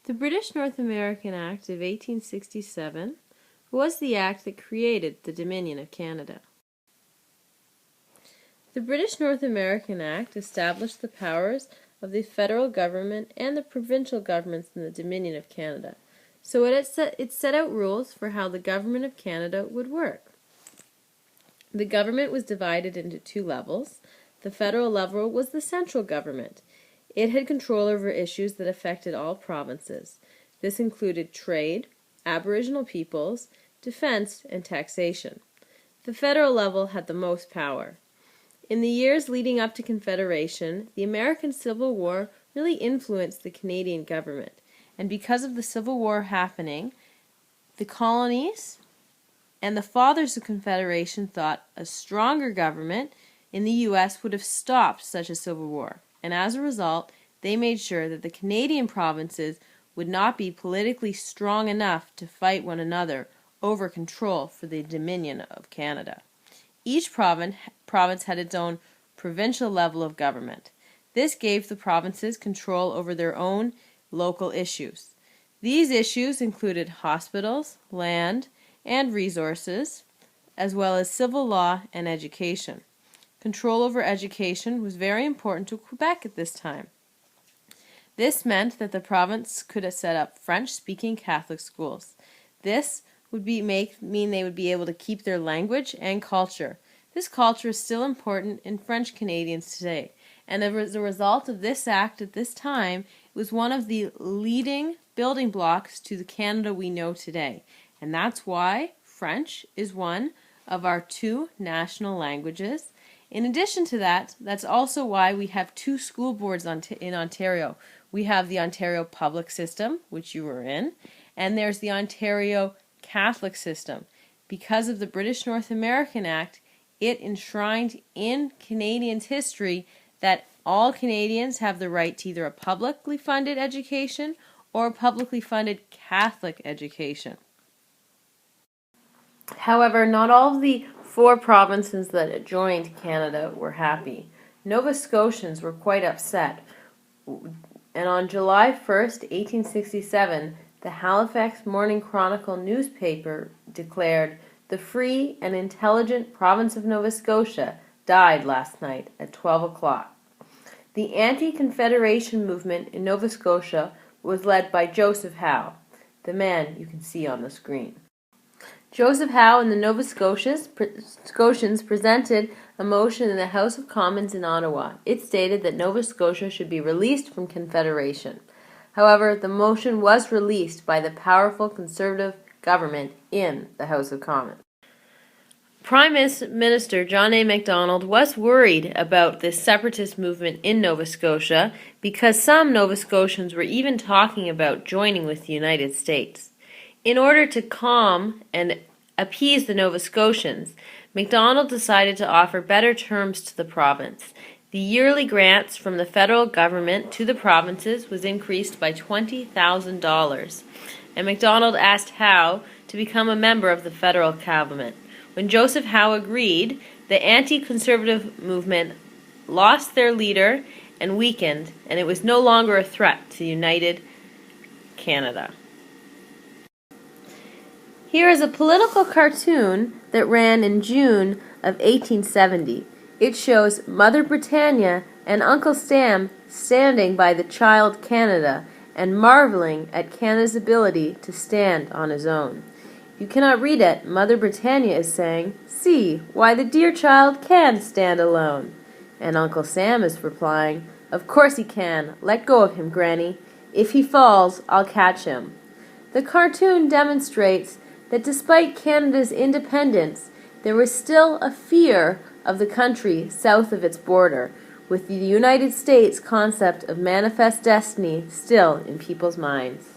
The British North American Act of 1867 was the act that created the Dominion of Canada. The British North American Act established the powers of the federal government and the provincial governments in the Dominion of Canada. So it set out rules for how the government of Canada would work. The government was divided into two levels. The federal level was the central government. It had control over issues that affected all provinces. This included trade, Aboriginal peoples, defense, and taxation. The federal level had the most power. In the years leading up to Confederation, the American Civil War really influenced the Canadian government. And because of the Civil War happening, the colonies and the fathers of Confederation thought a stronger government in the U.S. would have stopped such a civil war. And as a result, they made sure that the Canadian provinces would not be politically strong enough to fight one another over control for the Dominion of Canada. Each province had its own provincial level of government. This gave the provinces control over their own local issues. These issues included hospitals, land, and resources, as well as civil law and education. Control over education was very important to Quebec at this time. This meant that the province could set up French-speaking Catholic schools. This would mean they would be able to keep their language and culture. This culture is still important in French Canadians today, and as a result of this act at this time, it was one of the leading building blocks to the Canada we know today. And that's why French is one of our two national languages. In addition to that, that's also why we have two school boards in Ontario. We have the Ontario Public System, which you were in, and there's the Ontario Catholic System. Because of the British North American Act, it enshrined in Canadians' history that all Canadians have the right to either a publicly funded education or a publicly funded Catholic education. However, not all of the 4 provinces that joined Canada were happy. Nova Scotians were quite upset, and on July 1st, 1867, the Halifax Morning Chronicle newspaper declared, "The free and intelligent province of Nova Scotia died last night at 12 o'clock. The anti-Confederation movement in Nova Scotia was led by Joseph Howe, the man you can see on the screen. Joseph Howe and the Nova Scotians presented a motion in the House of Commons in Ottawa. It stated that Nova Scotia should be released from Confederation. However, the motion was released by the powerful Conservative government in the House of Commons. Prime Minister John A. Macdonald was worried about this separatist movement in Nova Scotia because some Nova Scotians were even talking about joining with the United States. In order to calm and appease the Nova Scotians, Macdonald decided to offer better terms to the province. The yearly grants from the federal government to the provinces was increased by $20,000, and Macdonald asked Howe to become a member of the federal cabinet. When Joseph Howe agreed, the anti-conservative movement lost their leader and weakened, and it was no longer a threat to united Canada. Here is a political cartoon that ran in June of 1870. It shows Mother Britannia and Uncle Sam standing by the child Canada and marveling at Canada's ability to stand on his own. You cannot read it. Mother Britannia is saying, "See, why the dear child can stand alone." And Uncle Sam is replying, "Of course he can. Let go of him, Granny. If he falls, I'll catch him." The cartoon demonstrates that despite Canada's independence, there was still a fear of the country south of its border, with the United States concept of manifest destiny still in people's minds.